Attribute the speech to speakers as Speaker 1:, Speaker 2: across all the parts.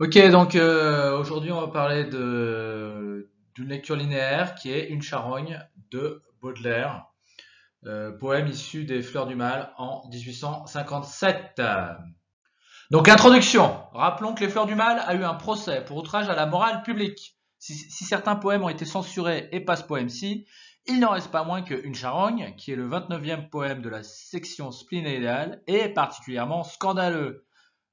Speaker 1: Ok, donc aujourd'hui on va parler d'une lecture linéaire qui est Une charogne de Baudelaire, poème issu des Fleurs du Mal en 1857. Donc introduction. Rappelons que les Fleurs du Mal a eu un procès pour outrage à la morale publique. Si certains poèmes ont été censurés et pas ce poème-ci, il n'en reste pas moins que Une charogne, qui est le 29e poème de la section splénéale, est particulièrement scandaleux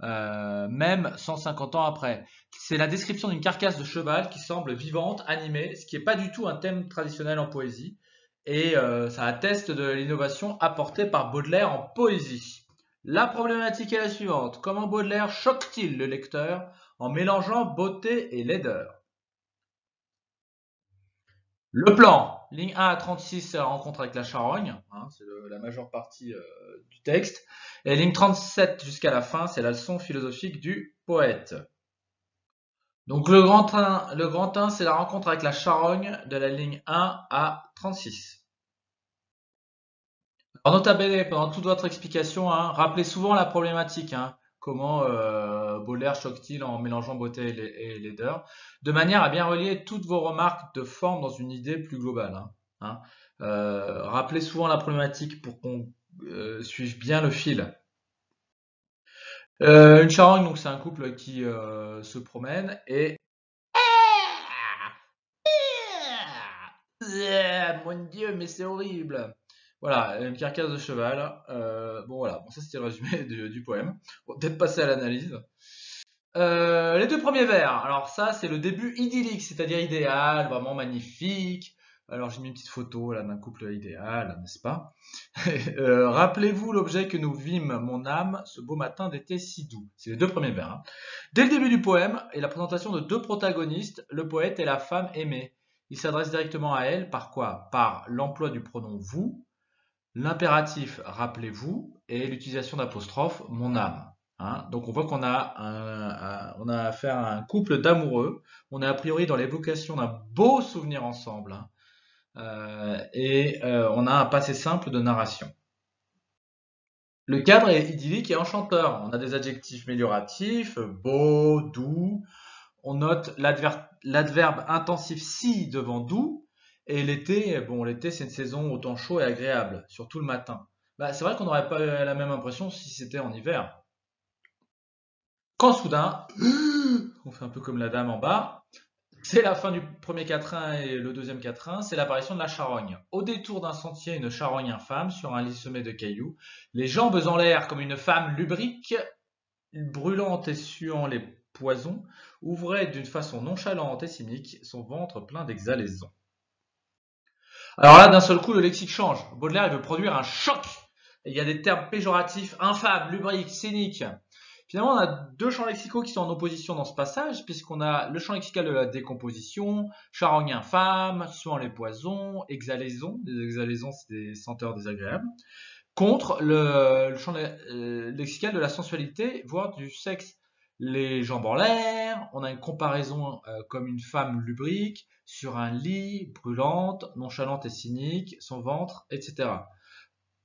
Speaker 1: même 150 ans après. C'est la description d'une carcasse de cheval qui semble vivante, animée, ce qui n'est pas du tout un thème traditionnel en poésie. Et ça atteste de l'innovation apportée par Baudelaire en poésie. La problématique est la suivante. Comment Baudelaire choque-t-il le lecteur en mélangeant beauté et laideur? Le plan, ligne 1 à 36, c'est la rencontre avec la charogne, hein, c'est la majeure partie du texte. Et ligne 37 jusqu'à la fin, c'est la leçon philosophique du poète. Donc le grand 1, c'est la rencontre avec la charogne de la ligne 1 à 36. Alors nota bene, pendant toute votre explication, hein, rappelez souvent la problématique, hein, comment Baudelaire choque-t-il en mélangeant beauté et laideur, de manière à bien relier toutes vos remarques de forme dans une idée plus globale. Hein. Rappelez souvent la problématique pour qu'on suive bien le fil. Une charogne, donc c'est un couple qui se promène et mon Dieu, mais c'est horrible. Voilà, une carcasse de cheval. Bon voilà, bon ça c'était le résumé du poème. On va peut-être passer à l'analyse. Les deux premiers vers. Alors ça c'est le début idyllique, c'est-à-dire idéal, vraiment magnifique. Alors j'ai mis une petite photo là d'un couple idéal, n'est-ce pas? Rappelez-vous l'objet que nous vîmes, mon âme, ce beau matin d'été si doux. C'est les deux premiers vers. Hein. Dès le début du poème et la présentation de deux protagonistes, le poète et la femme aimée. Il s'adresse directement à elle par quoi? Par l'emploi du pronom vous, l'impératif rappelez-vous et l'utilisation d'apostrophe mon âme. Hein. Donc on voit qu'on a, on a affaire à un couple d'amoureux. On est a priori dans l'évocation d'un beau souvenir ensemble. Hein. On a un passé simple de narration. Le cadre est idyllique et enchanteur. On a des adjectifs mélioratifs, beau, doux. On note l'adverbe intensif si devant doux. Et l'été, bon, l'été c'est une saison au temps chaud et agréable, surtout le matin. Bah, c'est vrai qu'on n'aurait pas la même impression si c'était en hiver. Quand soudain, on fait un peu comme la dame en bas, c'est la fin du premier quatrain et le deuxième quatrain, c'est l'apparition de la charogne. Au détour d'un sentier, une charogne infâme sur un lit semé de cailloux, les jambes en l'air comme une femme lubrique, brûlante et suant les poisons, ouvrait d'une façon nonchalante et cynique son ventre plein d'exhalaisons. Alors là, d'un seul coup, le lexique change. Baudelaire, il veut produire un choc. Et il y a des termes péjoratifs, infâmes, lubriques, cyniques. Finalement, on a deux champs lexicaux qui sont en opposition dans ce passage, puisqu'on a le champ lexical de la décomposition, charogne infâme, suant les poisons, exhalaisons. Les exhalaisons, c'est des senteurs désagréables. Contre le champ lexical de la sensualité, voire du sexe. Les jambes en l'air, on a une comparaison comme une femme lubrique, sur un lit, brûlante, nonchalante et cynique, son ventre, etc.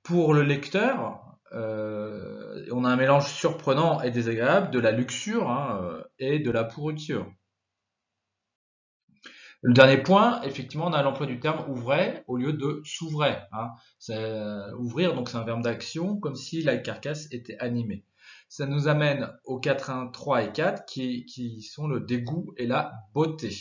Speaker 1: Pour le lecteur, on a un mélange surprenant et désagréable de la luxure hein, et de la pourriture. Le dernier point, effectivement, on a l'emploi du terme ouvrait au lieu de s'ouvrait. Hein. Ouvrir, donc c'est un verbe d'action, comme si la carcasse était animée. Ça nous amène aux 4.1, 3 et 4 qui sont le dégoût et la beauté.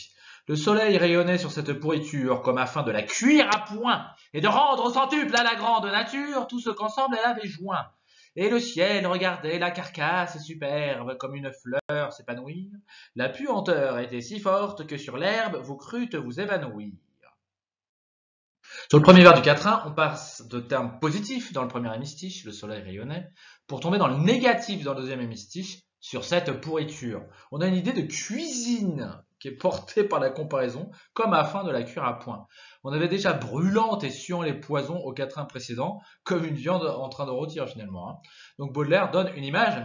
Speaker 1: Le soleil rayonnait sur cette pourriture comme afin de la cuire à point et de rendre au centuple à la grande nature tout ce qu'ensemble elle avait joint. Et le ciel regardait la carcasse superbe comme une fleur s'épanouir. La puanteur était si forte que sur l'herbe vous crûtes vous évanouir. Sur le premier vers du quatrain, on passe de termes positifs dans le premier hémistiche, le soleil rayonnait, pour tomber dans le négatif dans le deuxième hémistiche, sur cette pourriture. On a une idée de cuisine qui est portée par la comparaison, comme afin de la cuire à point. On avait déjà brûlante et suant les poisons au quatrain précédent, comme une viande en train de rôtir finalement. Hein. Donc Baudelaire donne une image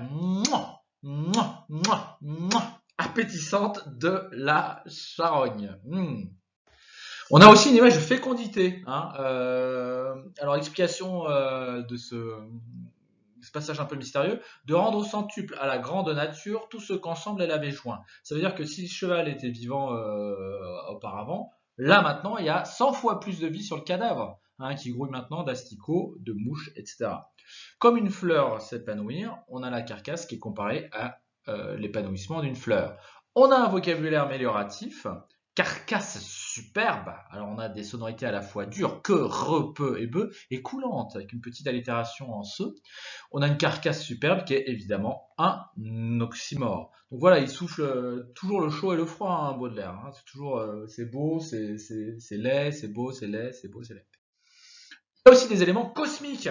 Speaker 1: appétissante de la charogne. On a aussi une image de fécondité. Hein. Alors, explication de ce passage un peu mystérieux, de rendre au centuple à la grande nature tout ce qu'ensemble elle avait joint. Ça veut dire que si le cheval était vivant auparavant, là maintenant il y a 100 fois plus de vie sur le cadavre, hein, qui grouille maintenant d'asticots, de mouches, etc. Comme une fleur s'épanouir, on a la carcasse qui est comparée à l'épanouissement d'une fleur. On a un vocabulaire amélioratif, carcasse superbe. Alors on a des sonorités à la fois dures, que, re, peu et be, et coulantes, avec une petite allitération en se. On a une carcasse superbe qui est évidemment un oxymore. Donc voilà, il souffle toujours le chaud et le froid, hein, Baudelaire. Hein. C'est toujours, c'est beau, c'est laid, c'est beau, c'est laid, c'est beau, c'est laid. Il y a aussi des éléments cosmiques.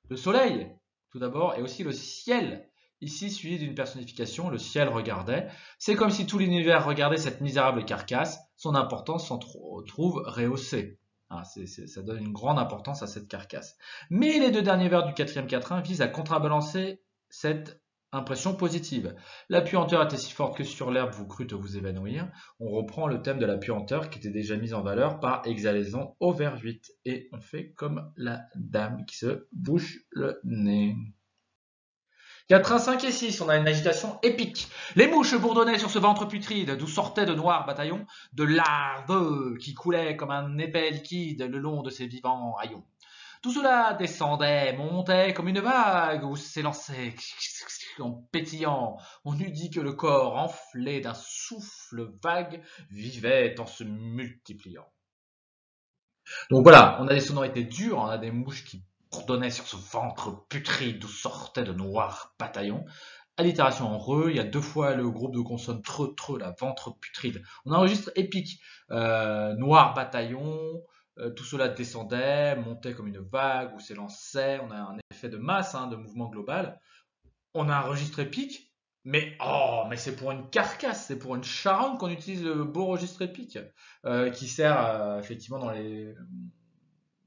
Speaker 1: Le soleil, tout d'abord, et aussi le ciel. Ici, suivi d'une personnification, le ciel regardait. C'est comme si tout l'univers regardait cette misérable carcasse. Son importance s'en trouve rehaussée. Ah, ça donne une grande importance à cette carcasse. Mais les deux derniers vers du quatrième quatrain visent à contrebalancer cette impression positive. La puanteur était si forte que sur l'herbe vous crûtes vous évanouir. On reprend le thème de la puanteur qui était déjà mis en valeur par exhalaison au vers 8. Et on fait comme la dame qui se bouche le nez. Quatrain 5 et 6, on a une agitation épique. Les mouches bourdonnaient sur ce ventre putride, d'où sortaient de noirs bataillons de larves qui coulaient comme un épais liquide le long de ces vivants haillons. Tout cela descendait, montait comme une vague ou s'élançait en pétillant. On eût dit que le corps enflé d'un souffle vague vivait en se multipliant. Donc voilà, on a des sonorités dures, on a des mouches qui bourdonnaient sur ce ventre putride d'où sortaient de noirs bataillons. Allitération en re, il y a deux fois le groupe de consonnes tre, tre, la ventre putride. On a un registre épique. Noir bataillon, tout cela descendait, montait comme une vague ou s'élançait. On a un effet de masse, hein, de mouvement global. On a un registre épique, mais oh, mais c'est pour une carcasse, c'est pour une charogne qu'on utilise le beau registre épique, qui sert effectivement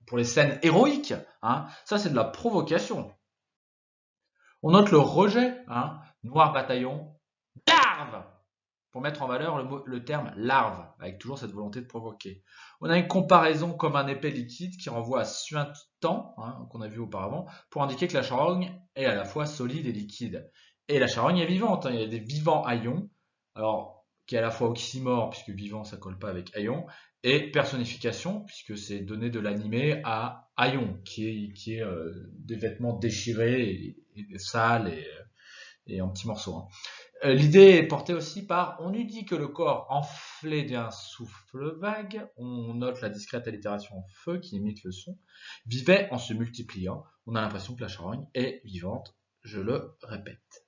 Speaker 1: pour les scènes héroïques. Hein. Ça, c'est de la provocation. On note le rejet, hein, noir bataillon, larve, pour mettre en valeur le terme larve, avec toujours cette volonté de provoquer. On a une comparaison comme un épais liquide qui renvoie à suintant, hein, qu'on a vu auparavant, pour indiquer que la charogne est à la fois solide et liquide. Et la charogne est vivante, hein, il y a des vivants haillons, alors qui est à la fois oxymore, puisque vivant ça colle pas avec haillon, et personnification, puisque c'est donner de l'animé à haillon, qui est des vêtements déchirés et sales et en petits morceaux. Hein. L'idée est portée aussi par on eût dit que le corps enflé d'un souffle vague, on note la discrète allitération en feu qui imite le son, vivait en se multipliant. On a l'impression que la charogne est vivante, je le répète.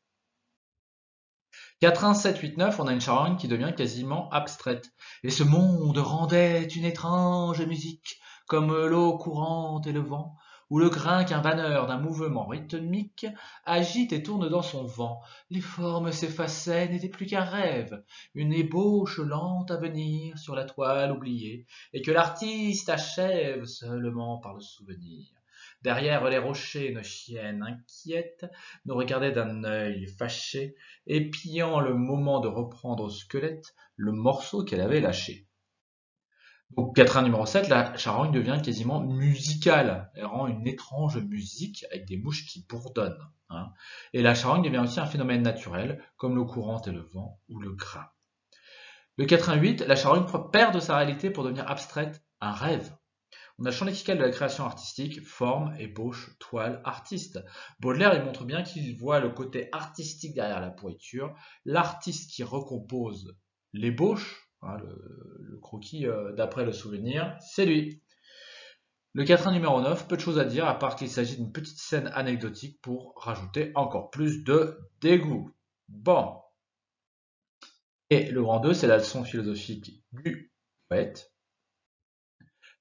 Speaker 1: 4, 1, 7, 8, 9, on a une charogne qui devient quasiment abstraite. Et ce monde rendait une étrange musique, comme l'eau courante et le vent, ou le grain qu'un vanneur d'un mouvement rythmique agite et tourne dans son vent. Les formes s'effaçaient, n'étaient plus qu'un rêve, une ébauche lente à venir sur la toile oubliée, et que l'artiste achève seulement par le souvenir. Derrière les rochers, une chienne inquiète nous regardait d'un œil fâché, épiant le moment de reprendre au squelette le morceau qu'elle avait lâché. Donc, quatrain numéro 7, la charogne devient quasiment musicale. Elle rend une étrange musique avec des mouches qui bourdonnent. Hein. Et la charogne devient aussi un phénomène naturel, comme l'eau courante et le vent ou le grain. Le quatrain 8, la charogne perd de sa réalité pour devenir abstraite, un rêve. On a le champ lexical de la création artistique, forme, ébauche, toile, artiste. Baudelaire, il montre bien qu'il voit le côté artistique derrière la pourriture, l'artiste qui recompose l'ébauche, hein, le croquis d'après le souvenir, c'est lui. Le quatrain numéro 9, peu de choses à dire, à part qu'il s'agit d'une petite scène anecdotique pour rajouter encore plus de dégoût. Bon. Et le grand 2, c'est la leçon philosophique du poète.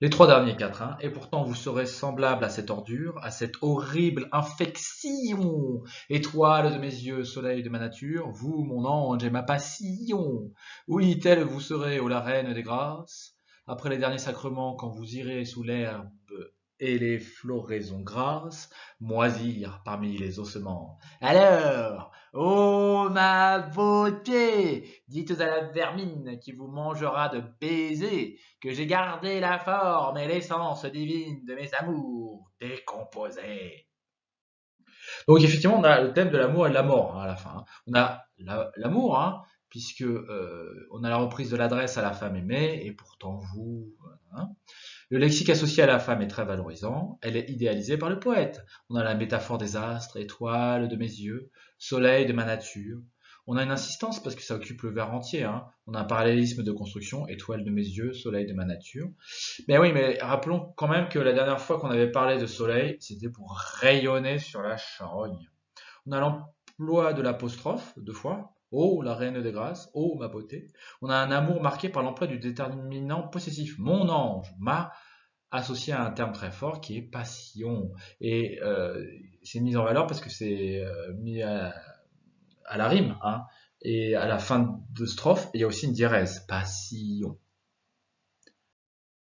Speaker 1: Les trois derniers quatrains, et pourtant vous serez semblable à cette ordure, à cette horrible infection, étoile de mes yeux, soleil de ma nature, vous, mon ange et ma passion. Oui, telle vous serez, ô la reine des grâces, après les derniers sacrements, quand vous irez sous l'herbe et les floraisons grasses, moisir parmi les ossements. Alors, ô ma beauté, dites à la vermine qui vous mangera de baisers que j'ai gardé la forme et l'essence divine de mes amours décomposés. Donc effectivement, on a le thème de l'amour et de la mort hein, à la fin. Hein. On a l'amour, hein, puisque on a la reprise de l'adresse à la femme aimée, et pourtant vous. Hein. Le lexique associé à la femme est très valorisant, elle est idéalisée par le poète. On a la métaphore des astres, étoiles de mes yeux, soleil de ma nature. On a une insistance parce que ça occupe le vers entier. Hein. On a un parallélisme de construction, étoile de mes yeux, soleil de ma nature. Mais oui, mais rappelons quand même que la dernière fois qu'on avait parlé de soleil, c'était pour rayonner sur la charogne. On a l'emploi de l'apostrophe, deux fois. Oh, la reine des grâces, oh, ma beauté. On a un amour marqué par l'emploi du déterminant possessif. Mon ange, ma, associé à un terme très fort qui est passion. Et c'est mis en valeur parce que c'est mis à la rime. Hein. Et à la fin de strophe, il y a aussi une diérèse. Passion.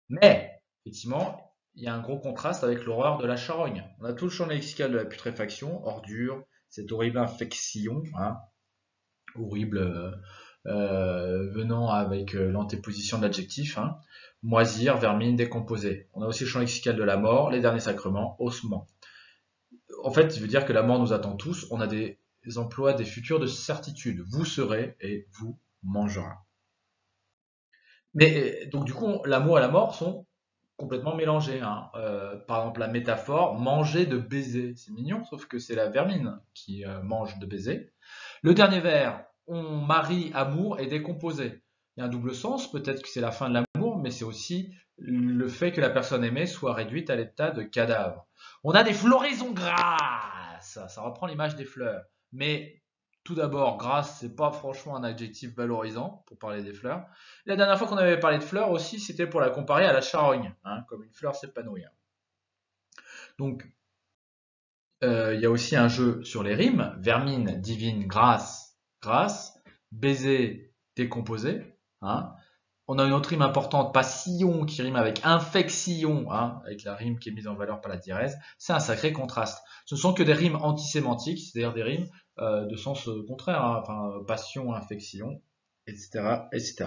Speaker 1: Mais, effectivement, il y a un gros contraste avec l'horreur de la charogne. On a tout le champ lexical de la putréfaction, ordure, cette horrible infection, hein, horrible venant avec l'antéposition de l'adjectif, hein, moisir, vermine, décomposer. On a aussi le champ lexical de la mort, les derniers sacrements, ossement. En fait, il veut dire que la mort nous attend tous. On a des emplois des futurs de certitude. Vous serez et vous mangerez. Mais donc du coup, l'amour et la mort sont complètement mélangés. Hein. Par exemple, la métaphore manger de baiser, c'est mignon, sauf que c'est la vermine qui mange de baiser. Le dernier vers, on marie amour et décomposé. Il y a un double sens, peut-être que c'est la fin de l'amour, mais c'est aussi le fait que la personne aimée soit réduite à l'état de cadavre. On a des floraisons grasses, ça reprend l'image des fleurs. Mais tout d'abord, grasse, c'est pas franchement un adjectif valorisant pour parler des fleurs. La dernière fois qu'on avait parlé de fleurs aussi, c'était pour la comparer à la charogne, hein, comme une fleur s'épanouir. Donc, il y a aussi un jeu sur les rimes, vermine, divine, grâce, grâce, baiser, décomposé. Hein. On a une autre rime importante, passion, qui rime avec infection, hein, avec la rime qui est mise en valeur par la diérèse. C'est un sacré contraste. Ce ne sont que des rimes antisémantiques, c'est-à-dire des rimes de sens contraire, hein, enfin, passion, infection, etc., etc.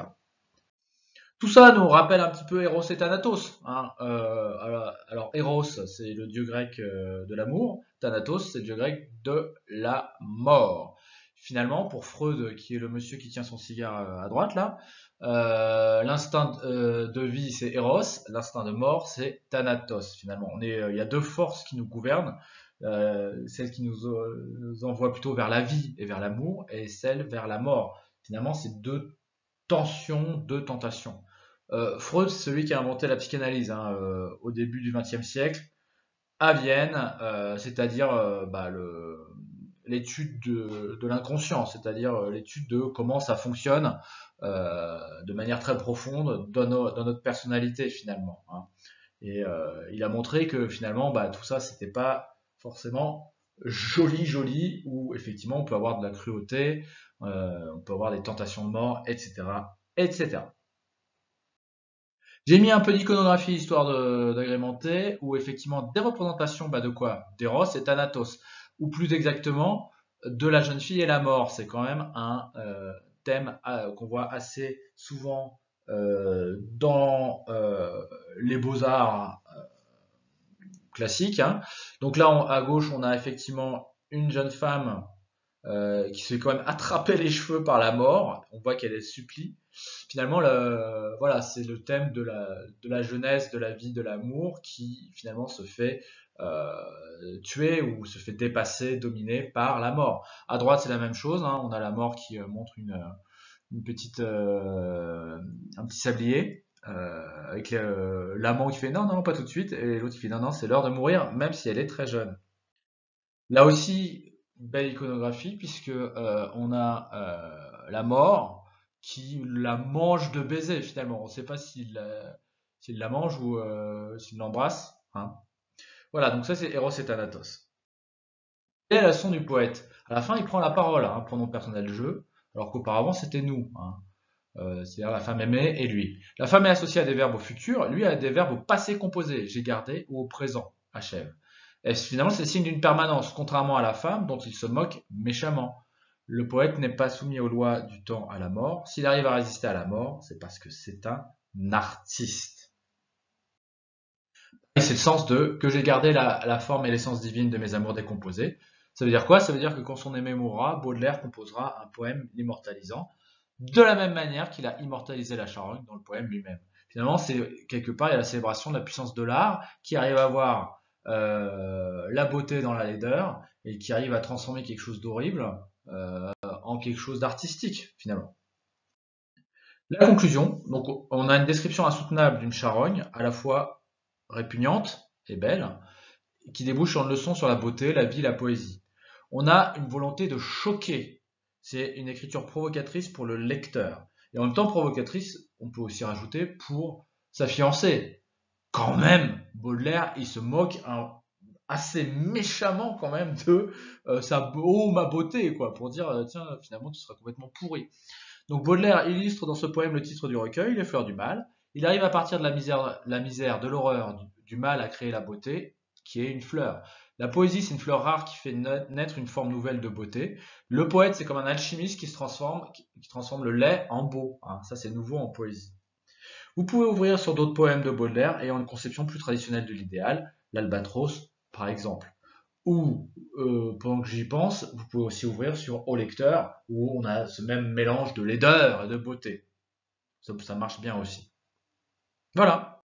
Speaker 1: Tout ça nous rappelle un petit peu Eros et Thanatos. Hein. Alors, Eros, c'est le dieu grec de l'amour. Thanatos, c'est le dieu grec de la mort. Finalement, pour Freud, qui est le monsieur qui tient son cigare à droite là, l'instinct de vie c'est Eros, l'instinct de mort c'est Thanatos. Finalement, il y a deux forces qui nous gouvernent, celle qui nous envoie plutôt vers la vie et vers l'amour, et celle vers la mort. Finalement, c'est deux tensions, deux tentations. Freud, c'est celui qui a inventé la psychanalyse hein, au début du XXe siècle à Vienne, c'est-à-dire l'étude de l'inconscient, c'est-à-dire l'étude de comment ça fonctionne de manière très profonde dans notre personnalité finalement. Hein. Et il a montré que finalement, tout ça, c'était pas forcément joli, où effectivement on peut avoir de la cruauté, on peut avoir des tentations de mort, etc., etc. J'ai mis un peu d'iconographie histoire d'agrémenter, où effectivement des représentations de quoi? D'Eros et Thanatos, ou plus exactement de la jeune fille et la mort. C'est quand même un thème qu'on voit assez souvent dans les beaux-arts classiques. Hein. Donc là, à gauche, on a effectivement une jeune femme qui se fait quand même attraper les cheveux par la mort. On voit qu'elle est supplie. Finalement, voilà, c'est le thème de la jeunesse, de la vie, de l'amour qui finalement se fait tuer ou se fait dépasser, dominer par la mort. À droite, c'est la même chose. Hein, on a la mort qui montre une petite, un petit sablier. Avec l'amant qui fait non, non, pas tout de suite, et l'autre qui fait non, non, c'est l'heure de mourir, même si elle est très jeune. Là aussi, belle iconographie, puisque on a la mort qui la mange de baiser finalement. On ne sait pas s'il la mange ou s'il l'embrasse. Hein. Voilà, donc ça c'est Eros et Thanatos. Et la leçon du poète. À la fin, il prend la parole, hein, pronom personnel jeu, alors qu'auparavant c'était nous. Hein. C'est-à-dire la femme aimée et lui. La femme est associée à des verbes au futur, lui à des verbes au passé composé, j'ai gardé, ou au présent, achève. Et finalement, c'est signe d'une permanence, contrairement à la femme dont il se moque méchamment. Le poète n'est pas soumis aux lois du temps à la mort. S'il arrive à résister à la mort, c'est parce que c'est un artiste. Et c'est le sens de que j'ai gardé la forme et l'essence divine de mes amours décomposés. Ça veut dire quoi? Ça veut dire que quand son aimé mourra, Baudelaire composera un poème l'immortalisant, de la même manière qu'il a immortalisé la charogne dans le poème lui-même. Finalement, c'est quelque part, il y a la célébration de la puissance de l'art qui arrive à voir la beauté dans la laideur et qui arrive à transformer quelque chose d'horrible en quelque chose d'artistique, finalement. La conclusion, donc on a une description insoutenable d'une charogne, à la fois répugnante et belle, qui débouche sur une leçon sur la beauté, la vie, la poésie. On a une volonté de choquer. C'est une écriture provocatrice pour le lecteur. Et en même temps provocatrice, on peut aussi rajouter pour sa fiancée. Quand même, Baudelaire, il se moque assez méchamment quand même de ma beauté, quoi, pour dire, tiens, finalement, tu seras complètement pourri. Donc Baudelaire illustre dans ce poème le titre du recueil, Les fleurs du mal. Il arrive à partir de la misère, de l'horreur, du mal à créer la beauté, qui est une fleur. La poésie, c'est une fleur rare qui fait naître une forme nouvelle de beauté. Le poète, c'est comme un alchimiste qui transforme le lait en beau. Hein. Ça, c'est nouveau en poésie. Vous pouvez ouvrir sur d'autres poèmes de Baudelaire ayant une conception plus traditionnelle de l'idéal, l'Albatros, par exemple. Ou, pendant que j'y pense, vous pouvez aussi ouvrir sur Au lecteur, où on a ce même mélange de laideur et de beauté. Ça marche bien aussi. Voilà.